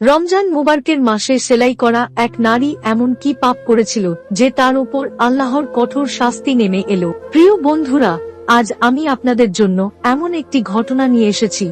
রমজান মুবারকের মাসে সেলাই করা এক নারী এমন কি পাপ করেছিল যে তার উপর আল্লাহর কঠোর শাস্তি নেমে এলো। প্রিয় বন্ধুরা, আজ আমি আপনাদের জন্য এমন একটি ঘটনা নিয়ে এসেছি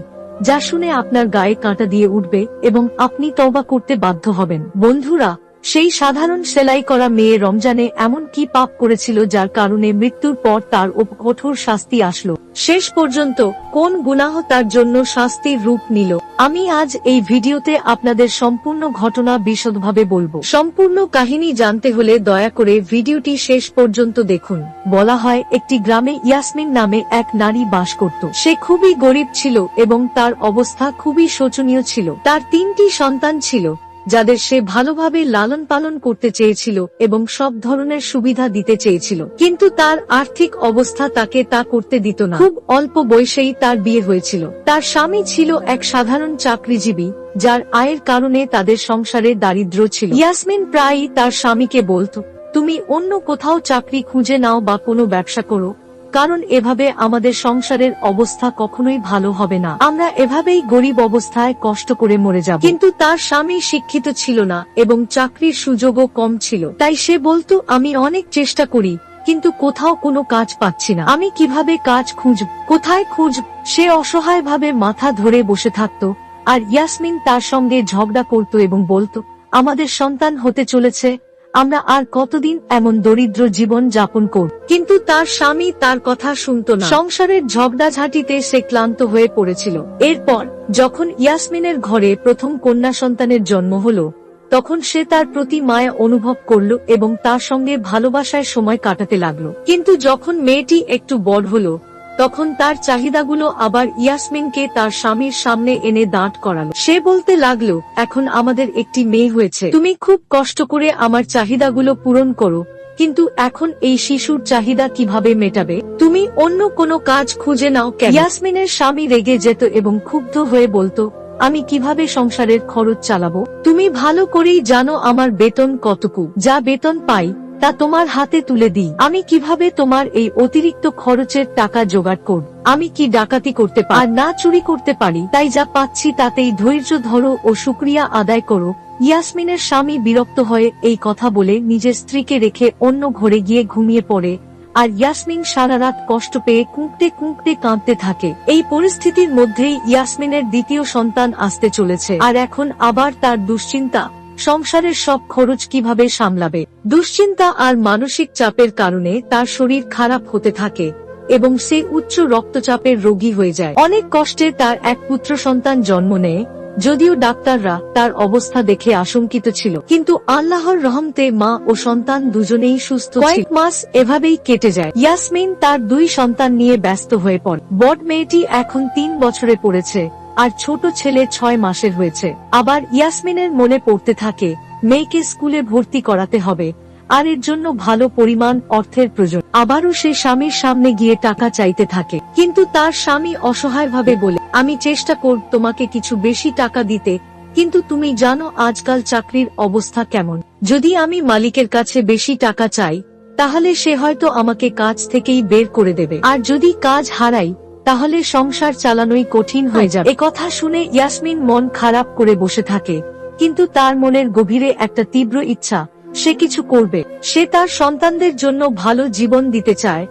যা শুনে আপনার গায়ে কাঁটা দিয়ে উঠবে এবং আপনি তওবা করতে বাধ্য হবেন। বন্ধুরা, সেই সাধারণ সেলাই করা মেয়ে রমজানে এমন কি পাপ করেছিল যার কারণে মৃত্যুর পর তার উপর কঠোর শাস্তি আসলো। শেষ পর্যন্ত কোন গুনাহ তার জন্য শাস্তির রূপ নিল, আমি আজ এই ভিডিওতে আপনাদের সম্পূর্ণ ঘটনা বিশদভাবে বলবো। সম্পূর্ণ কাহিনী জানতে হলে দয়া করে ভিডিওটি শেষ পর্যন্ত দেখুন। বলা হয়, একটি গ্রামে ইয়াসমিন নামে এক নারী বাস করত। সে খুবই গরিব ছিল এবং তার অবস্থা খুবই শোচনীয় ছিল। তার 3টি সন্তান ছিল যাদের সে ভালোভাবে লালন পালন করতে চেয়েছিল এবং সব ধরনের সুবিধা দিতে চেয়েছিল, কিন্তু তার আর্থিক অবস্থা তাকে তা করতে দিত না। খুব অল্প বয়সেই তার বিয়ে হয়েছিল। তার স্বামী ছিল এক সাধারণ চাকরিজীবী, যার আয়ের কারণে তাদের সংসারে দারিদ্র্য ছিল। ইয়াসমিন প্রায়ই তার স্বামীকে বলত, তুমি অন্য কোথাও চাকরি খুঁজে নাও বা কোনো ব্যবসা করো, কারণ এভাবে আমাদের সংসারের অবস্থা কখনোই ভালো হবে না, আমরা এভাবেই গরিব অবস্থায় কষ্ট করে মরে যাব। কিন্তু তার স্বামী শিক্ষিত ছিল না এবং চাকরির সুযোগও কম ছিল, তাই সে বলতো, আমি অনেক চেষ্টা করি কিন্তু কোথাও কোনো কাজ পাচ্ছি না, আমি কিভাবে কাজ খুঁজব, কোথায় খুঁজব। সে অসহায়ভাবে মাথা ধরে বসে থাকত, আর ইয়াসমিন তার সঙ্গে ঝগড়া করত এবং বলতো, আমাদের সন্তান হতে চলেছে, আমরা আর কতদিন এমন দরিদ্র জীবন যাপন করব। কিন্তু তার স্বামী তার কথা শুনত না। সংসারের ঝগড়াঝাঁটিতে সে ক্লান্ত হয়ে পড়েছিল। এরপর যখন ইয়াসমিনের ঘরে প্রথম কন্যা সন্তানের জন্ম হলো, তখন সে তার প্রতি মায়া অনুভব করল এবং তার সঙ্গে ভালোবাসায় সময় কাটাতে লাগলো। কিন্তু যখন মেয়েটি একটু বড় হলো, তখন তার চাহিদাগুলো আবার ইয়াসমিনকে তার স্বামীর সামনে এনে দাঁড় করালো। সে বলতে লাগলো, এখন আমাদের একটি মেয়ে হয়েছে, তুমি খুব কষ্ট করে আমার চাহিদাগুলো পূরণ করো, কিন্তু এখন এই শিশুর চাহিদা কিভাবে মেটাবে? তুমি অন্য কোনো কাজ খুঁজে নাও কেন? ইয়াসমিনের স্বামী রেগে যেত এবং ক্ষুব্ধ হয়ে বলতো, আমি কিভাবে সংসারের খরচ চালাবো? তুমি ভালো করেই জানো আমার বেতন কতটুকু, যা বেতন পাই তা তোমার হাতে তুলে দিই, আমি কিভাবে তোমার এই অতিরিক্ত খরচের টাকা জোগাড় করব? আমি কি ডাকাতি করতে পারি? আর না চুরি করতে পারি? তাই যা পাচ্ছি তাতেই ধৈর্য ধরো ও শুকরিয়া আদায় করো। ইয়াসমিনের স্বামী বিরক্ত হয়ে এই কথা বলে নিজের স্ত্রীকে রেখে অন্য ঘরে গিয়ে ঘুমিয়ে পড়ে, আর ইয়াসমিন সারা রাত কষ্ট পেয়ে কুঁকতে কুঁকতে কাঁদতে থাকে। এই পরিস্থিতির মধ্যেই ইয়াসমিনের দ্বিতীয় সন্তান আসতে চলেছে, আর এখন আবার তার দুশ্চিন্তা, সংসারের সব খরচ কিভাবে সামলাবে। দুশ্চিন্তা আর মানসিক চাপের কারণে তার শরীর খারাপ হতে থাকে এবং সে উচ্চ রক্তচাপের রোগী হয়ে যায়। অনেক কষ্টে তার এক পুত্র সন্তান জন্ম নেয়, যদিও ডাক্তাররা তার অবস্থা দেখে আশঙ্কিত ছিল, কিন্তু আল্লাহর রহমতে মা ও সন্তান দুজনেই সুস্থ ছিল। কয়েক মাস এভাবেই কেটে যায়। ইয়াসমিন তার 2 সন্তান নিয়ে ব্যস্ত হয়ে পড়ে। বড় মেয়েটি এখন 3 বছরে পড়েছে আর ছোট ছেলে 6 মাসের হয়েছে। আবার ইয়াসমিনের মনে পড়তে থাকে, মেয়েকে স্কুলে ভর্তি করাতে হবে, আর এর জন্য ভালো পরিমাণ অর্থের প্রয়োজন। আবারও সে স্বামীর সামনে গিয়ে টাকা চাইতে থাকে, কিন্তু তার স্বামী অসহায়ভাবে বলে, আমি চেষ্টা করব তোমাকে কিছু বেশি টাকা দিতে, কিন্তু তুমি জানো আজকাল চাকরির অবস্থা কেমন, যদি আমি মালিকের কাছে বেশি টাকা চাই তাহলে সে হয়তো আমাকে কাজ থেকেই বের করে দেবে, আর যদি কাজ হারাই তাহলে সংসার চালানোই কঠিন হয়ে যাবে। একথা শুনে ইয়াসমিন মন খারাপ করে বসে থাকে, কিন্তু তার মনের গভীরে একটা তীব্র ইচ্ছা, সে কিছু করবে। সে তার সন্তানদের জন্য ভালো জীবন দিতে চায়,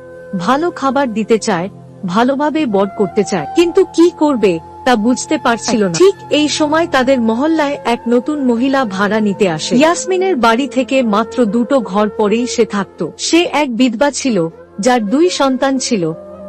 ভালো খাবার দিতে চায়, ভালোভাবে বড় করতে চায়, কিন্তু কি করবে তা বুঝতে পারছিল না। ঠিক এই সময় তাদের মহল্লায় এক নতুন মহিলা ভাড়া নিতে আসে। ইয়াসমিনের বাড়ি থেকে মাত্র 2টো ঘর পরেই সে থাকত। সে এক বিধবা ছিল, যার 2 সন্তান ছিল,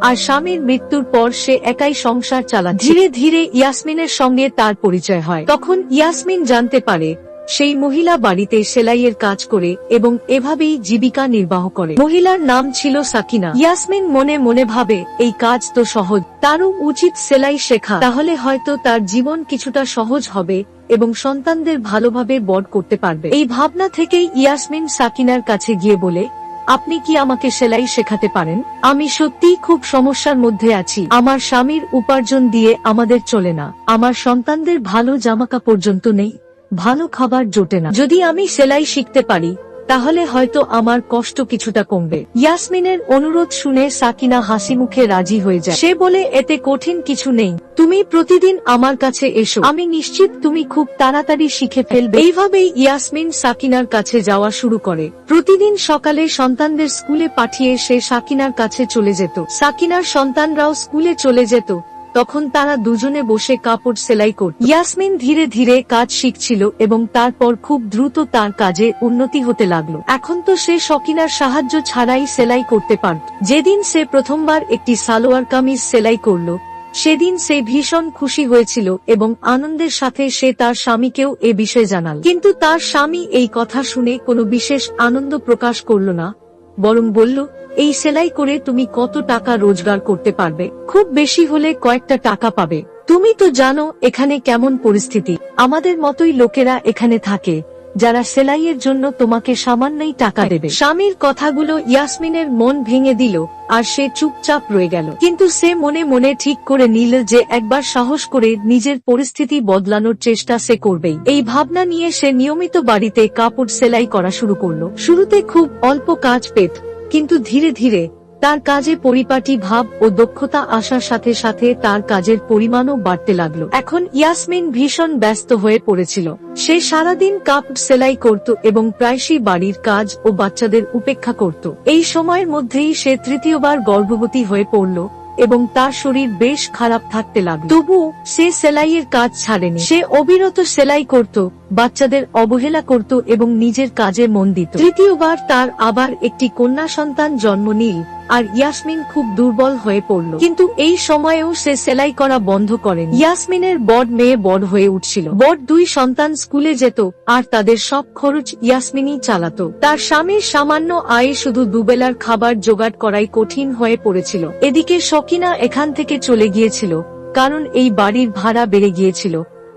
আর স্বামীর মৃত্যুর পর সে একাই সংসার চালাচ্ছে। ধীরে ধীরে ইয়াসমিনের সঙ্গে তার পরিচয় হয়। তখন ইয়াসমিন জানতে পারে সেই মহিলা বাড়িতে সেলাইয়ের কাজ করে এবং এভাবেই জীবিকা নির্বাহ করে। মহিলার নাম ছিল সাকিনা। ইয়াসমিন মনে মনে ভাবে, এই কাজ তো সহজ, তারও উচিত সেলাই শেখা, তাহলে হয়তো তার জীবন কিছুটা সহজ হবে এবং সন্তানদের ভালোভাবে বড় করতে পারবে। এই ভাবনা থেকেই ইয়াসমিন সাকিনার কাছে গিয়ে বলে, আপনি কি আমাকে সেলাই শেখাতে পারেন? আমি সত্যিই খুব সমস্যার মধ্যে আছি, আমার স্বামীর উপার্জন দিয়ে আমাদের চলে না, আমার সন্তানদের ভালো জামাকাপড় পর্যন্ত নেই, ভালো খাবার জোটে না, যদি আমি সেলাই শিখতে পারি তাহলে হয়তো আমার কষ্ট কিছুটা কমবে। ইয়াসমিনের অনুরোধ শুনে সাকিনা হাসি মুখে রাজি হয়ে যায়। সে বলে, এতে কঠিন কিছু নেই, তুমি প্রতিদিন আমার কাছে এসো, আমি নিশ্চিত তুমি খুব তাড়াতাড়ি শিখে ফেলবে। এইভাবেই ইয়াসমিন সাকিনার কাছে যাওয়া শুরু করে। প্রতিদিন সকালে সন্তানদের স্কুলে পাঠিয়ে সে সাকিনার কাছে চলে যেত। সাকিনার সন্তানরাও স্কুলে চলে যেত। তখন তারা দুজনে বসে কাপড় সেলাই করত। ইয়াসমিন ধীরে ধীরে কাজ শিখছিল এবং তারপর খুব দ্রুত তার কাজে উন্নতি হতে লাগলো। এখন তো সে সাকিনার সাহায্য ছাড়াই সেলাই করতে পারত। যেদিন সে প্রথমবার একটি সালোয়ার কামিজ সেলাই করলো, সেদিন সে ভীষণ খুশি হয়েছিল এবং আনন্দের সাথে সে তার স্বামীকেও এ বিষয়ে জানাল। কিন্তু তার স্বামী এই কথা শুনে কোনো বিশেষ আনন্দ প্রকাশ করল না, বরং বলল, এই সেলাই করে তুমি কত টাকা রোজগার করতে পারবে? খুব বেশি হলে কয়েকটা টাকা পাবে। তুমি তো জানো এখানে কেমন পরিস্থিতি, আমাদের মতোই লোকেরা এখানে থাকে যারা সেলাইয়ের জন্য তোমাকে সামান্যই টাকা দেবে। স্বামীর কথাগুলো ইয়াসমিনের মন ভেঙে দিল আর সে চুপচাপ রয়ে গেল। কিন্তু সে মনে মনে ঠিক করে নিল যে একবার সাহস করে নিজের পরিস্থিতি বদলানোর চেষ্টা সে করবেই। এই ভাবনা নিয়ে সে নিয়মিত বাড়িতে কাপড় সেলাই করা শুরু করলো। শুরুতে খুব অল্প কাজ পেত, কিন্তু ধীরে ধীরে তার কাজে পরিপাটি ভাব ও দক্ষতা আসার সাথে সাথে তার কাজের পরিমাণও বাড়তে লাগলো। এখন ইয়াসমিন ভীষণ ব্যস্ত হয়ে পড়েছিল। সে সারাদিন কাপড় সেলাই করত এবং প্রায়শই বাড়ির কাজ ও বাচ্চাদের উপেক্ষা করত। এই সময়ের মধ্যেই সে তৃতীয়বার গর্ভবতী হয়ে পড়ল এবং তার শরীর বেশ খারাপ থাকতে লাগলো। তবুও সে সেলাইয়ের কাজ ছাড়েনি। সে অবিরত সেলাই করত, বাচ্চাদের অবহেলা করত এবং নিজের কাজে মন দিত। তৃতীয়বার তার আবার একটি কন্যা সন্তান জন্ম নিল আর ইয়াসমিন খুব দুর্বল হয়ে পড়ল। কিন্তু এই সময়েও সে সেলাই করা বন্ধ করেনি। ইয়াসমিনের বড় মেয়ে বড় হয়ে উঠছিল। বড় দুই সন্তান স্কুলে যেত আর তাদের সব খরচ ইয়াসমিনই চালাতো। তার স্বামীর সামান্য আয়ে শুধু দুবেলার খাবার জোগাড় করাই কঠিন হয়ে পড়েছিল। এদিকে সাকিনা এখান থেকে চলে গিয়েছিল, কারণ এই বাড়ির ভাড়া বেড়ে গিয়েছিল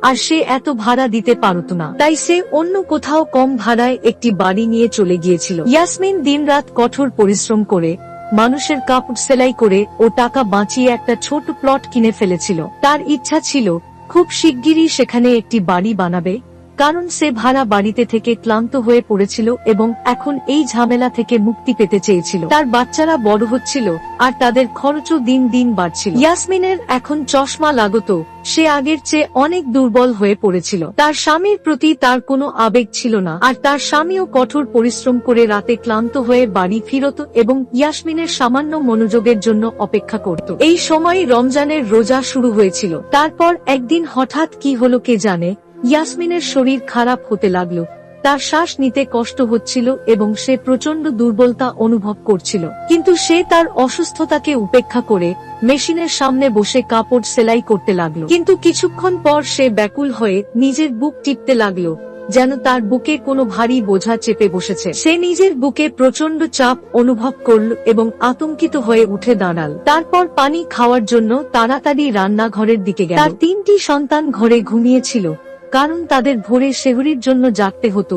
আর সে এত ভাড়া দিতে পারত না। তাই সে অন্য কোথাও কম ভাড়ায় একটি বাড়ি নিয়ে চলে গিয়েছিল। ইয়াসমিন দিনরাত কঠোর পরিশ্রম করে মানুষের কাপড় সেলাই করে ও টাকা বাঁচিয়ে একটা ছোট প্লট কিনে ফেলেছিল। তার ইচ্ছা ছিল খুব শিগগিরই সেখানে একটি বাড়ি বানাবে, কারণ সে ভাড়া বাড়িতে থেকে ক্লান্ত হয়ে পড়েছিল এবং এখন এই ঝামেলা থেকে মুক্তি পেতে চেয়েছিল। তার বাচ্চারা বড় হচ্ছিল আর তাদের খরচও দিন দিন বাড়ছিল। ইয়াসমিনের এখন চশমা লাগতো। সে আগের চেয়ে অনেক দুর্বল হয়ে পড়েছিল। তার স্বামীর প্রতি তার কোনো আবেগ ছিল না, আর তার স্বামীও কঠোর পরিশ্রম করে রাতে ক্লান্ত হয়ে বাড়ি ফিরত এবং ইয়াসমিনের সামান্য মনোযোগের জন্য অপেক্ষা করত। এই সময় রমজানের রোজা শুরু হয়েছিল। তারপর একদিন হঠাৎ কি হলো কে জানে, ইয়াসমিনের শরীর খারাপ হতে লাগলো। তার শ্বাস নিতে কষ্ট হচ্ছিল এবং সে প্রচন্ড দুর্বলতা অনুভব করছিল। কিন্তু সে তার অসুস্থতাকে উপেক্ষা করে মেশিনের সামনে বসে কাপড় সেলাই করতে লাগলো। কিন্তু কিছুক্ষণ পর সে ব্যাকুল হয়ে নিজের বুক টিপতে লাগলো, যেন তার বুকে কোনো ভারী বোঝা চেপে বসেছে। সে নিজের বুকে প্রচন্ড চাপ অনুভব করল এবং আতঙ্কিত হয়ে উঠে দাঁড়াল। তারপর পানি খাওয়ার জন্য তাড়াতাড়ি রান্নাঘরের দিকে গেল। তার 3টি সন্তান ঘরে ঘুমিয়েছিল, কারণ তাদের ভোরে সেহরির জন্য জাগতে হতো,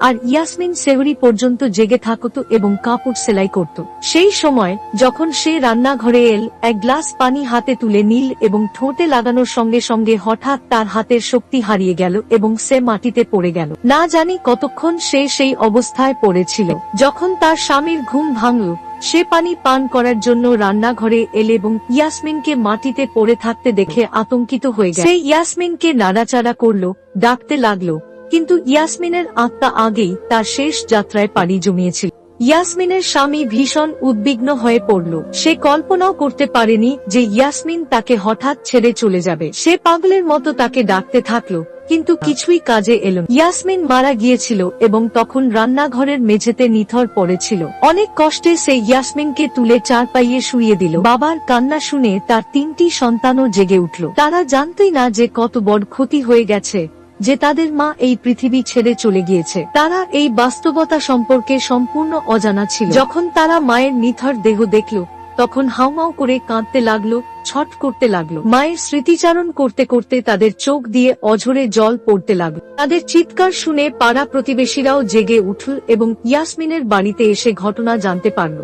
আর ইয়াসমিন সেহরি পর্যন্ত জেগে থাকত এবং কাপড় সেলাই করত। সেই সময় যখন সে রান্নাঘরে এল, এক গ্লাস পানি হাতে তুলে নিল এবং ঠোঁটে লাগানোর সঙ্গে সঙ্গে হঠাৎ তার হাতের শক্তি হারিয়ে গেল এবং সে মাটিতে পড়ে গেল। না জানি কতক্ষণ সে সেই অবস্থায় পড়েছিল। যখন তার স্বামীর ঘুম ভাঙল, সে পানি পান করার জন্য রান্নাঘরে এল এবং ইয়াসমিনকে মাটিতে পড়ে থাকতে দেখে আতঙ্কিত হয়ে গেল। সে ইয়াসমিনকে নাড়াচাড়া করল, ডাকতে লাগলো, কিন্তু ইয়াসমিনের আত্মা আগেই তার শেষ যাত্রায় পাড়ি জমিয়েছিল। ইয়াসমিনের স্বামী ভীষণ উদ্বিগ্ন হয়ে পড়ল। সে কল্পনাও করতে পারেনি যে ইয়াসমিন তাকে হঠাৎ ছেড়ে চলে যাবে। সে পাগলের মতো তাকে ডাকতে থাকলো, কিন্তু কিছুই কাজে এলো। ইয়াসমিন মারা গিয়েছিল এবং তখন রান্নাঘরের মেঝেতে নিথর পড়েছিল। অনেক কষ্টে সে ইয়াসমিনকে তুলে চারপাইয়ে শুইয়ে দিল। বাবার কান্না শুনে তার 3টি সন্তানও জেগে উঠল। তারা জানতই না যে কত বড় ক্ষতি হয়ে গেছে, যে তাদের মা এই পৃথিবী ছেড়ে চলে গিয়েছে। তারা এই বাস্তবতা সম্পর্কে সম্পূর্ণ অজানা ছিল। যখন তারা মায়ের নিথর দেহ দেখল, তখন হাউমাউ করে কাঁদতে লাগলো, ছট করতে লাগলো। মায়ের স্মৃতিচারণ করতে করতে তাদের চোখ দিয়ে অঝরে জল পড়তে লাগলো। তাদের চিৎকার শুনে পাড়া প্রতিবেশীরাও জেগে উঠল এবং ইয়াসমিনের বাড়িতে এসে ঘটনা জানতে পারল।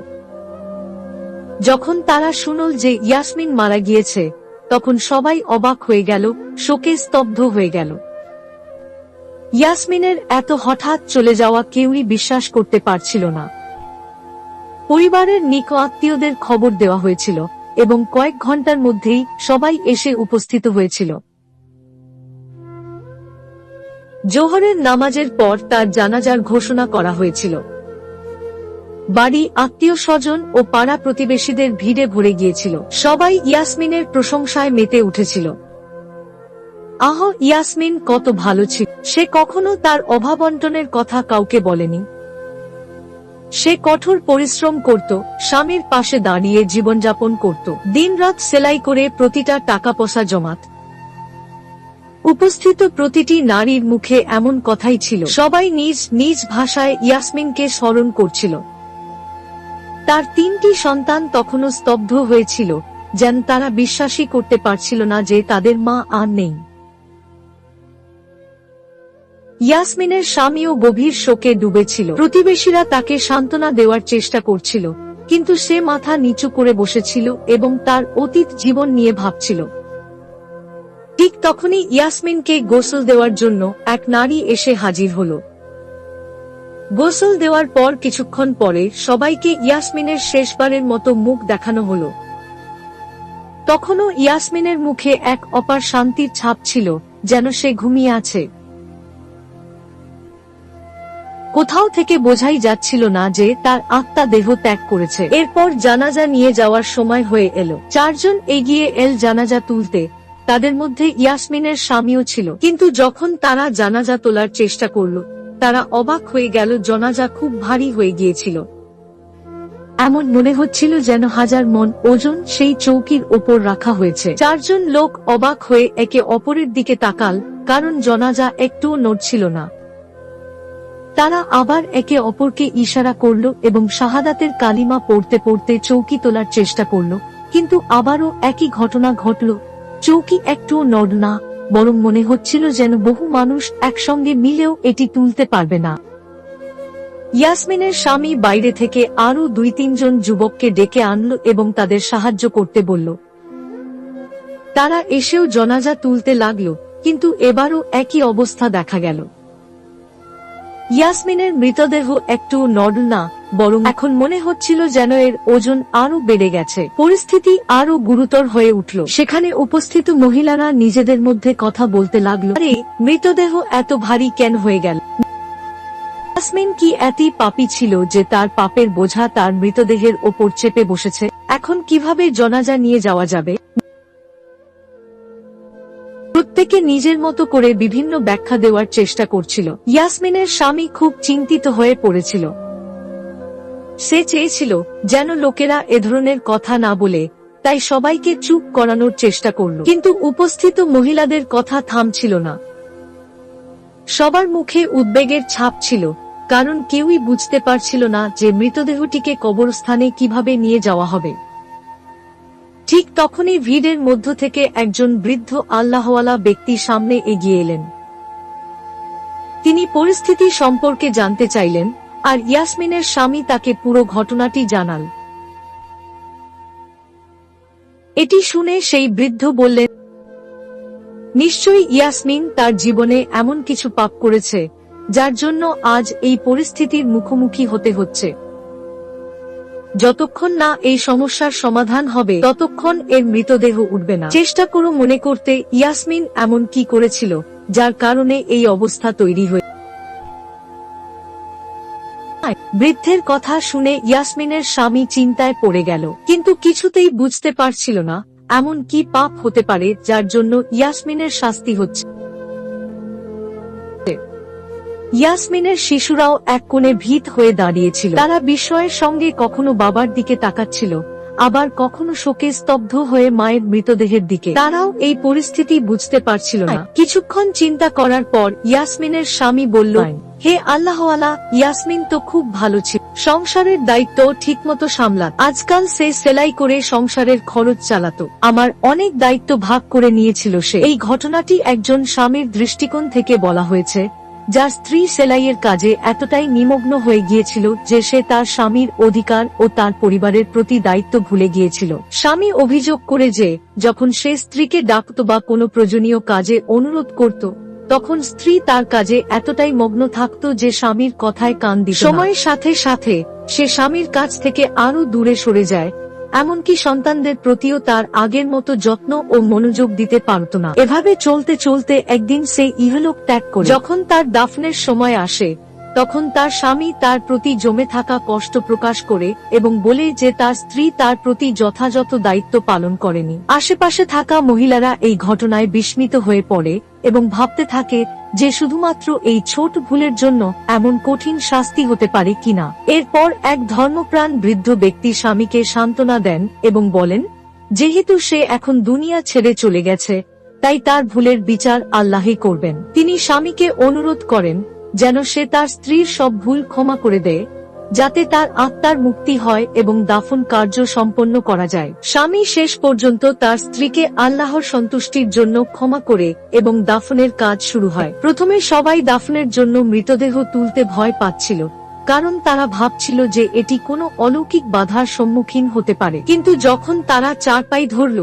যখন তারা শুনল যে ইয়াসমিন মারা গিয়েছে, তখন সবাই অবাক হয়ে গেল, শোকে স্তব্ধ হয়ে গেল। ইয়াসমিনের এত হঠাৎ চলে যাওয়া কেউই বিশ্বাস করতে পারছিল না। পরিবারের নিকট আত্মীয়দের খবর দেওয়া হয়েছিল এবং কয়েক ঘন্টার মধ্যেই সবাই এসে উপস্থিত হয়েছিল। জোহরের নামাজের পর তার জানাজার ঘোষণা করা হয়েছিল। বাড়ি, আত্মীয় স্বজন ও পাড়া প্রতিবেশীদের ভিড়ে ভরে গিয়েছিল। সবাই ইয়াসমিনের প্রশংসায় মেতে উঠেছিল। আহ, ইয়াসমিন কত ভালো ছিল! সে কখনো তার অভাবন্টনের কথা কাউকে বলেনি। সে কঠোর পরিশ্রম করত, স্বামীর পাশে দাঁড়িয়ে জীবনযাপন করত, দিনরাত সেলাই করে প্রতিটা টাকা পয়সা জমাত। উপস্থিত প্রতিটি নারীর মুখে এমন কথাই ছিল। সবাই নিজ নিজ ভাষায় ইয়াসমিনকে স্মরণ করছিল। তার 3টি সন্তান তখনও স্তব্ধ হয়েছিল, যেন তারা বিশ্বাসই করতে পারছিল না যে তাদের মা আর নেই। ইয়াসমিনের স্বামীও গভীর শোকে ডুবেছিল। প্রতিবেশীরা তাকে সান্ত্বনা দেওয়ার চেষ্টা করছিল, কিন্তু সে মাথা নিচু করে বসেছিল এবং তার অতীত জীবন নিয়ে ভাবছিল। ঠিক তখনই ইয়াসমিনকে গোসল দেওয়ার জন্য এক নারী এসে হাজির হল। গোসল দেওয়ার পর কিছুক্ষণ পরে সবাইকে ইয়াসমিনের শেষবারের মতো মুখ দেখানো হল। তখনও ইয়াসমিনের মুখে এক অপার শান্তির ছাপ ছিল, যেন সে ঘুমিয়ে আছে। কোথাও থেকে বোঝাই যাচ্ছিল না যে তার আত্মা দেহ ত্যাগ করেছে। এরপর জানাজা নিয়ে যাওয়ার সময় হয়ে এলো। 4 জন এগিয়ে এল জানাজা তুলতে। তাদের মধ্যে ইয়াসমিনের স্বামীও ছিল। কিন্তু যখন তারা জানাজা তোলার চেষ্টা করল, তারা অবাক হয়ে গেল। জানাজা খুব ভারী হয়ে গিয়েছিল। এমন মনে হচ্ছিল যেন 1000 মণ ওজন সেই চৌকির ওপর রাখা হয়েছে। 4 জন লোক অবাক হয়ে একে অপরের দিকে তাকাল, কারণ জানাজা একটুও নড়ছিল না। তারা আবার একে অপরকে ইশারা করল এবং শাহাদাতের কালিমা পড়তে পড়তে চৌকি তোলার চেষ্টা করল, কিন্তু আবারও একই ঘটনা ঘটল। চৌকি একটুও নড়ল না, বরং মনে হচ্ছিল যেন বহু মানুষ একসঙ্গে মিলেও এটি তুলতে পারবে না। ইয়াসমিনের স্বামী বাইরে থেকে আরো 2-3 জন যুবককে ডেকে আনল এবং তাদের সাহায্য করতে বলল। তারা এসেও জানাজা তুলতে লাগলো, কিন্তু এবারও একই অবস্থা দেখা গেল। ইয়াসমিনের মৃতদেহ একটু নড়ল না, বরং এখন মনে হচ্ছিল যেন এর ওজন আরো বেড়ে গেছে। পরিস্থিতি আরো গুরুতর হয়ে উঠল। সেখানে উপস্থিত মহিলারা নিজেদের মধ্যে কথা বলতে লাগলো, আরে মৃতদেহ এত ভারী কেন হয়ে গেল? ইয়াসমিন কি এতই পাপী ছিল যে তার পাপের বোঝা তার মৃতদেহের ওপর চেপে বসেছে? এখন কিভাবে জানাজা নিয়ে যাওয়া যাবে? প্রত্যেকে নিজের মতো করে বিভিন্ন ব্যাখ্যা দেওয়ার চেষ্টা করছিল। ইয়াসমিনের স্বামী খুব চিন্তিত হয়ে পড়েছিল। সে চেয়েছিল যেন লোকেরা এ ধরনের কথা না বলে, তাই সবাইকে চুপ করানোর চেষ্টা করল। কিন্তু উপস্থিত মহিলাদের কথা থামছিল না। সবার মুখে উদ্বেগের ছাপ ছিল, কারণ কেউই বুঝতে পারছিল না যে মৃতদেহটিকে কবরস্থানে কিভাবে নিয়ে যাওয়া হবে। ঠিক তখনই ভিড়ের মধ্য থেকে একজন বৃদ্ধ আল্লাহওয়ালা ব্যক্তি সামনে এগিয়ে এলেন। তিনি পরিস্থিতি সম্পর্কে জানতে চাইলেন, আর ইয়াসমিনের স্বামী তাকে পুরো ঘটনাটি জানাল। এটি শুনে সেই বৃদ্ধ বললেন, নিশ্চয়ই ইয়াসমিন তার জীবনে এমন কিছু পাপ করেছে, যার জন্য আজ এই পরিস্থিতির মুখোমুখি হতে হচ্ছে। যতক্ষণ না এই সমস্যার সমাধান হবে, ততক্ষণ এর মৃতদেহ উঠবে না। চেষ্টা করো মনে করতে ইয়াসমিন এমন কি করেছিল, যার কারণে এই অবস্থা তৈরি হয়েছে। বৃদ্ধের কথা শুনে ইয়াসমিনের স্বামী চিন্তায় পড়ে গেল, কিন্তু কিছুতেই বুঝতে পারছিল না এমন কি পাপ হতে পারে যার জন্য ইয়াসমিনের শাস্তি হচ্ছে। ইয়াসমিনের শিশুরাও এক কোণে ভীত হয়ে দাঁড়িয়েছিল। তারা বিস্ময়ের সঙ্গে কখনো বাবার দিকে তাকাচ্ছিল, আবার কখনো শোকে স্তব্ধ হয়ে মায়ের মৃতদেহের দিকে। তারাও এই পরিস্থিতি বুঝতে পারছিল না। কিছুক্ষণ চিন্তা করার পর ইয়াসমিনের স্বামী বলল, হে আল্লাহওয়ালা, ইয়াসমিন তো খুব ভালো ছিল, সংসারের দায়িত্ব ঠিকমতো সামলাত। আজকাল সে সেলাই করে সংসারের খরচ চালাতো, আমার অনেক দায়িত্ব ভাগ করে নিয়েছিল সে। এই ঘটনাটি একজন স্বামীর দৃষ্টিকোণ থেকে বলা হয়েছে, যার স্ত্রী সেলাইয়ের কাজে এতটাই নিমগ্ন হয়ে গিয়েছিল যে সে তার স্বামীর অধিকার ও তার পরিবারের প্রতি দায়িত্ব ভুলে গিয়েছিল। স্বামী অভিযোগ করে যে যখন সে স্ত্রীকে ডাকত বা কোনো প্রয়োজনীয় কাজে অনুরোধ করত, তখন স্ত্রী তার কাজে এতটাই মগ্ন থাকত যে স্বামীর কথায় কান দিত না। সময়ের সাথে সাথে সে স্বামীর কাছ থেকে আরো দূরে সরে যায়, এমনকি সন্তানদের প্রতিও তার আগের মতো যত্ন ও মনোযোগ দিতে পারত না। এভাবে চলতে চলতে একদিন সে ইহলোক ত্যাগ করে। যখন তার দাফনের সময় আসে তখন তার স্বামী তার প্রতি জমে থাকা কষ্ট প্রকাশ করে এবং বলে যে তার স্ত্রী তার প্রতি যথাযথ দায়িত্ব পালন করেনি। আশেপাশে থাকা মহিলারা এই ঘটনায় বিস্মিত হয়ে পড়ে এবং ভাবতে থাকে যে শুধুমাত্র এই ছোট ভুলের জন্য এমন কঠিন শাস্তি হতে পারে কিনা। এরপর এক ধর্মপ্রাণ বৃদ্ধ ব্যক্তি স্বামীকে সান্ত্বনা দেন এবং বলেন, যেহেতু সে এখন দুনিয়া ছেড়ে চলে গেছে তাই তার ভুলের বিচার আল্লাহই করবেন। তিনি স্বামীকে অনুরোধ করেন যেন সে তার স্ত্রীর সব ভুল ক্ষমা করে দেয়, যাতে তার আত্মার মুক্তি হয় এবং দাফন কার্য সম্পন্ন করা যায়। স্বামী শেষ পর্যন্ত তার স্ত্রীকে আল্লাহর সন্তুষ্টির জন্য ক্ষমা করে এবং দাফনের কাজ শুরু হয়। প্রথমে সবাই দাফনের জন্য মৃতদেহ তুলতে ভয় পাচ্ছিল, কারণ তারা ভাবছিল যে এটি কোনো অলৌকিক বাধার সম্মুখীন হতে পারে। কিন্তু যখন তারা চারপাই ধরল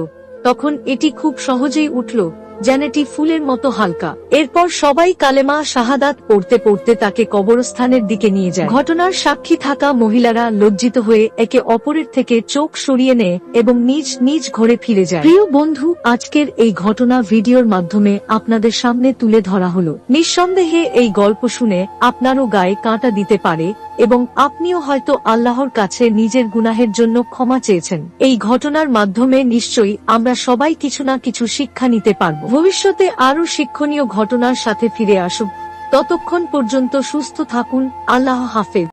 তখন এটি খুব সহজেই উঠল, যেন এটি ফুলের মতো হালকা। এরপর সবাই কালেমা শাহাদাত পড়তে পড়তে তাকে কবরস্থানের দিকে নিয়ে যায়। ঘটনার সাক্ষী থাকা মহিলারা লজ্জিত হয়ে একে অপরের থেকে চোখ সরিয়ে নেয় এবং নিজ নিজ ঘরে ফিরে যায়। প্রিয় বন্ধু, আজকের এই ঘটনা ভিডিওর মাধ্যমে আপনাদের সামনে তুলে ধরা হলো। নিঃসন্দেহে এই গল্প শুনে আপনারও গায়ে কাঁটা দিতে পারে এবং আপনিও হয়তো আল্লাহর কাছে নিজের গুনাহের জন্য ক্ষমা চেয়েছেন। এই ঘটনার মাধ্যমে নিশ্চয়ই আমরা সবাই কিছু না কিছু শিক্ষা নিতে পারব। ভবিষ্যতে আরো শিক্ষণীয় ঘটনার সাথে ফিরে আসুন। ততক্ষণ পর্যন্ত সুস্থ থাকুন। আল্লাহ হাফেজ।